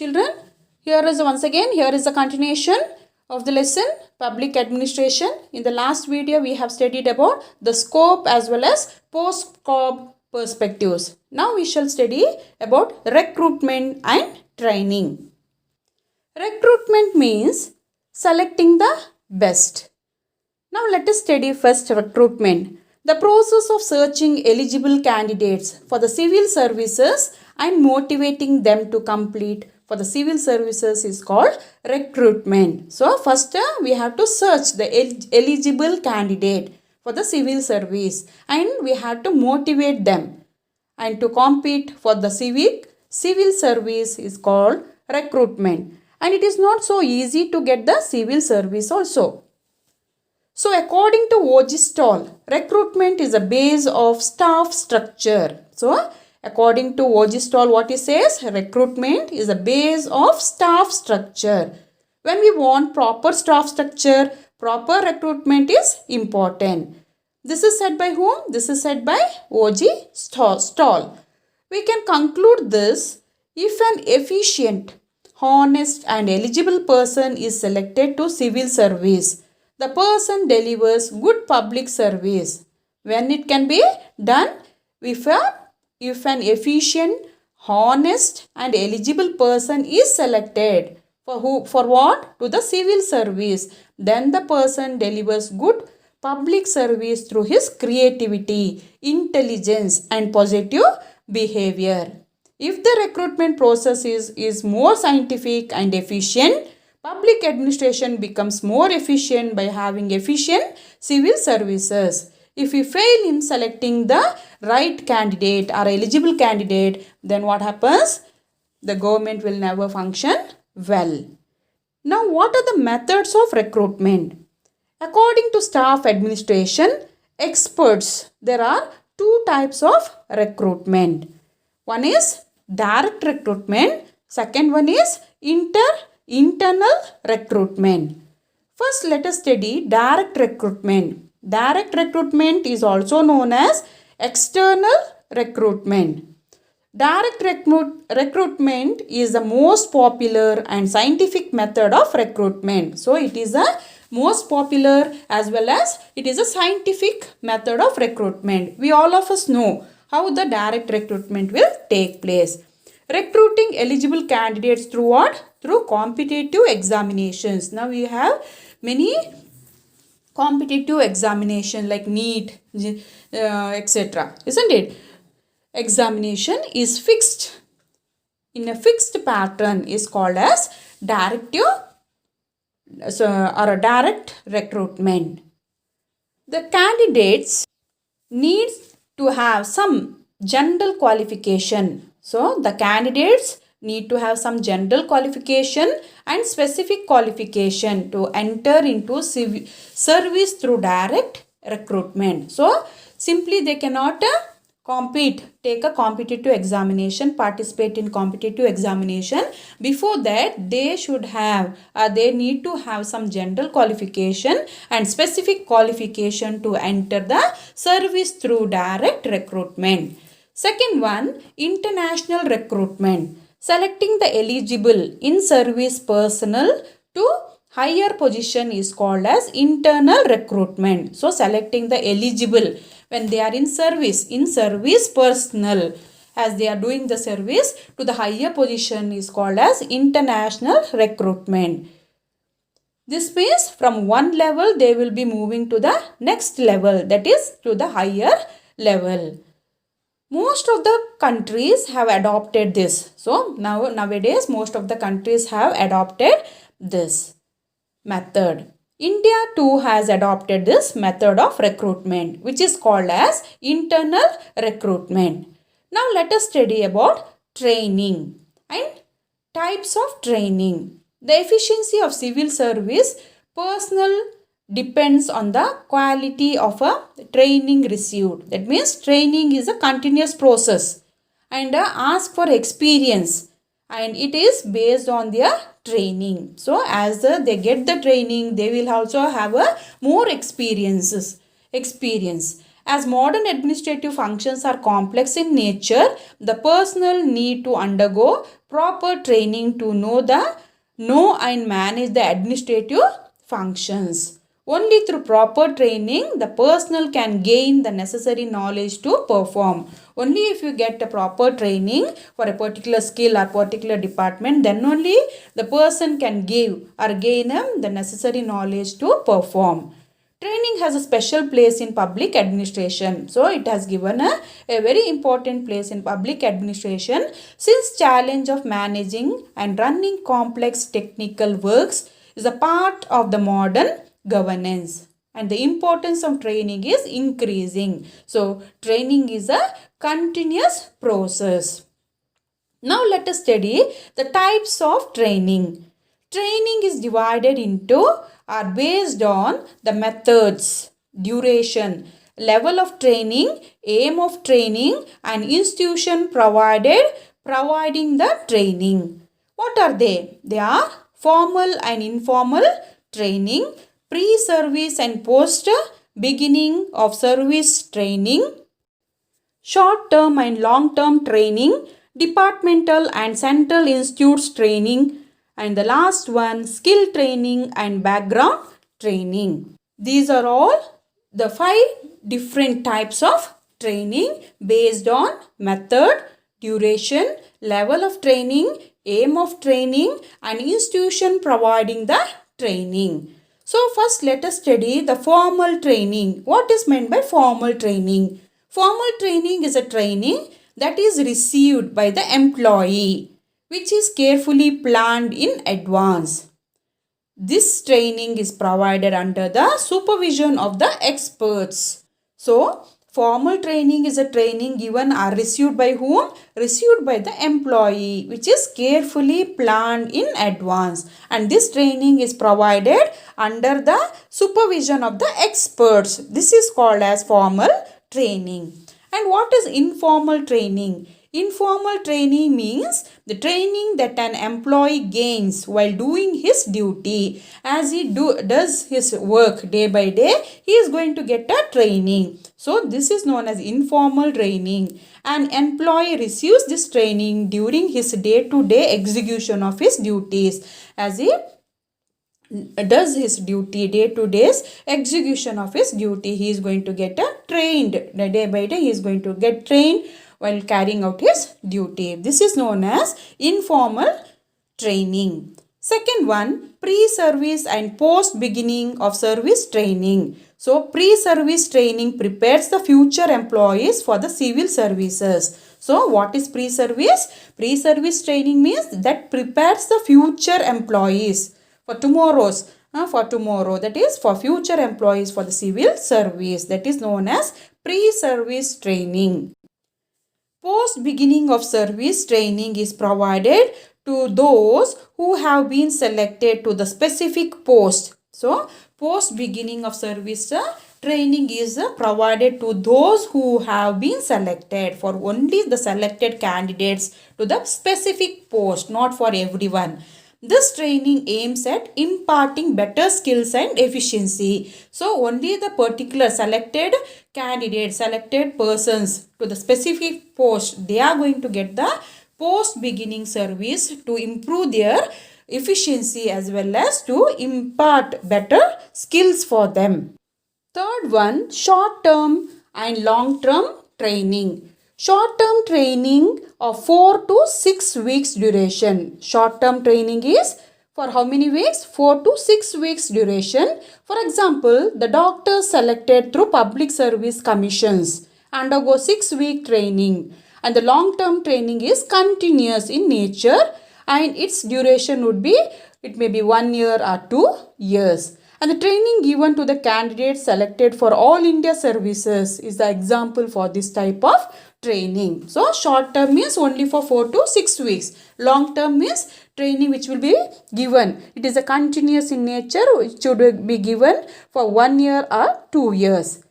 Children, here is the continuation of the lesson Public Administration. In the last video, we have studied about the scope as well as post-scope perspectives. Now we shall study about recruitment and training. Recruitment means selecting the best. Now let us study first recruitment. The process of searching eligible candidates for the civil services and motivating them to complete for the civil services is called recruitment. So first we have to search the eligible candidate for the civil service and we have to motivate them and to compete for the civil service is called recruitment. And it is not so easy to get the civil service also. So according to Ogistall, recruitment is a base of staff structure. So according to Ogistall, what he says, recruitment is a base of staff structure. When we want proper staff structure, proper recruitment is important. This is said by whom? This is said by Ogistall. We can conclude this: if an efficient, honest and eligible person is selected to civil service, the person delivers good public service. When it can be done? If an efficient, honest and eligible person is selected for what? To the civil service, then the person delivers good public service through his creativity, intelligence and positive behavior. If the recruitment process is more scientific and efficient, public administration becomes more efficient by having efficient civil services. If we fail in selecting the right candidate or eligible candidate, then what happens? The government will never function well. Now, what are the methods of recruitment? According to staff administration experts, there are two types of recruitment. One is direct recruitment. Second one is internal recruitment. First, let us study direct recruitment. Direct recruitment is also known as external recruitment. Direct recruitment is the most popular and scientific method of recruitment. So, it is the most popular as well as it is a scientific method of recruitment. We all of us know how the direct recruitment will take place. Recruiting eligible candidates through what? Through competitive examinations. Now we have many competitive examination like NEET, etc. Isn't it? Examination is fixed in a fixed pattern is called as direct recruitment. The candidates need to have some general qualification. So the candidates need to have some general qualification and specific qualification to enter into service through direct recruitment. So simply they cannot take a competitive examination, participate in competitive examination. Before that, they need to have some general qualification and specific qualification to enter the service through direct recruitment. Second one, international recruitment. Selecting the eligible in-service personnel to higher position is called as internal recruitment. So, selecting the eligible when they are in service personnel as they are doing the service to the higher position is called as international recruitment. This means from one level they will be moving to the next level, that is to the higher level. Most of the countries have adopted this. So nowadays most of the countries have adopted this method. India too has adopted this method of recruitment, which is called as internal recruitment. Now let us study about training and types of training. The efficiency of civil service personnel depends on the quality of a training received. That means training is a continuous process and ask for experience and it is based on their training. So as they get the training, they will also have a more experience. As modern administrative functions are complex in nature, the personnel need to undergo proper training to know and manage the administrative functions. Only through proper training, the personnel can gain the necessary knowledge to perform. Only if you get a proper training for a particular skill or particular department, then only the person can give or gain the necessary knowledge to perform. Training has a special place in public administration. So it has given a very important place in public administration, since challenge of managing and running complex technical works is a part of the modern governance, and the importance of training is increasing. So training is a continuous process. Now let us study the types of training. Training is divided into are based on the methods, duration, level of training, aim of training, and institution providing the training. What are they? They are formal and informal training, pre-service and post-beginning of service training, short-term and long-term training, departmental and central institutes training, and the last one, skill training and background training. These are all the 5 different types of training based on method, duration, level of training, aim of training, and institution providing the training. So first let us study the formal training. What is meant by formal training? Formal training is a training that is received by the employee, which is carefully planned in advance. This training is provided under the supervision of the experts. So, formal training is a training given or received by whom? Received by the employee, which is carefully planned in advance. And this training is provided under the supervision of the experts. This is called as formal training. And what is informal training? Informal training means the training that an employee gains while doing his duty. As he does his work day by day, he is going to get a training. So this is known as informal training. An employee receives this training during his day-to-day execution of his duties. As he does his duty, day-to-day execution of his duty, he is going to get trained. Day by day, he is going to get trained while carrying out his duty. This is known as informal training. Second one, pre-service and post-beginning of service training. So, pre-service training prepares the future employees for the civil services. So, what is pre-service? Pre-service training means that prepares the future employees for tomorrow, that is for future employees for the civil service. That is known as pre-service training. Post-beginning of service training is provided to those who have been selected to the specific post. So, post-beginning of service training is provided to those who have been selected, for only the selected candidates to the specific post, not for everyone. This training aims at imparting better skills and efficiency. So, only the particular selected candidates, selected persons to the specific post, they are going to get the post-beginning service to improve their efficiency as well as to impart better skills for them. Third one, short-term and long-term training. Short-term training of 4 to 6 weeks duration. Short-term training is for how many weeks? 4 to 6 weeks duration. For example, the doctors selected through public service commissions undergo 6-week training. And the long-term training is continuous in nature, and its duration would be, it may be 1 year or 2 years. And the training given to the candidates selected for all India services is the example for this type of training. So, short term means only for 4 to 6 weeks. Long term means training which will be given. It is a continuous in nature, which should be given for 1 year or 2 years.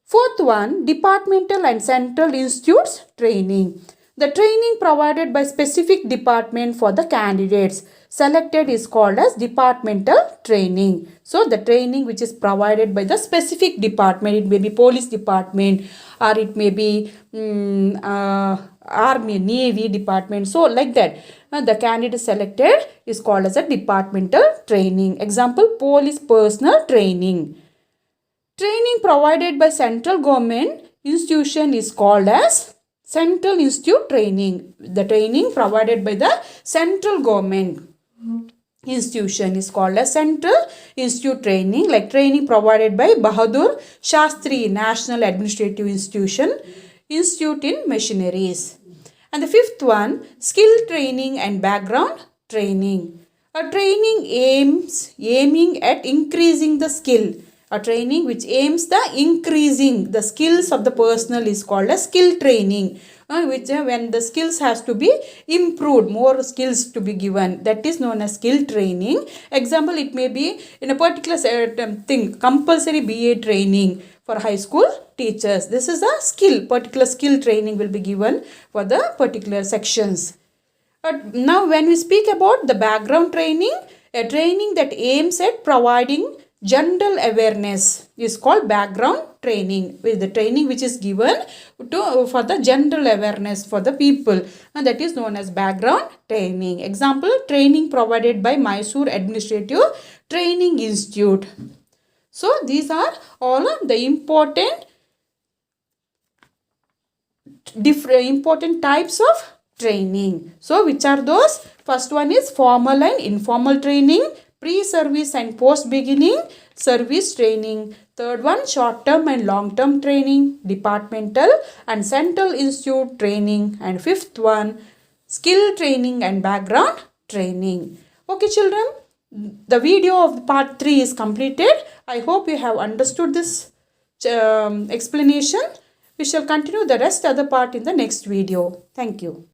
Fourth one, departmental and central institutes training. The training provided by specific department for the candidates selected is called as departmental training. So the training which is provided by the specific department, it may be police department or it may be army, navy department. So like that, the candidate selected is called as a departmental training. Example, police personnel training. Training provided by central government institution is called as Central Institute training. The training provided by the central government institution is called as Central Institute training. Like training provided by Bahadur Shastri National Administrative Institute in machineries. And the fifth one, skill training and background training. A training aiming at increasing the skill. A training which aims the increasing the skills of the personnel is called as skill training. Which when the skills has to be improved, more skills to be given, that is known as skill training. Example, it may be in a particular thing, compulsory BA training for high school teachers. This is a skill, particular skill training will be given for the particular sections. But now when we speak about the background training, a training that aims at providing general awareness is called background training. With the training which is given for the general awareness for the people, and that is known as background training. Example, training provided by Mysore Administrative Training Institute. So these are all the important types of training. So which are those? First one is formal and informal training, pre-service and post-beginning service training. Third one, short-term and long-term training, departmental and central institute training. And fifth one, skill training and background training. Okay children, the video of part 3 is completed. I hope you have understood this explanation. We shall continue the rest of the part in the next video. Thank you.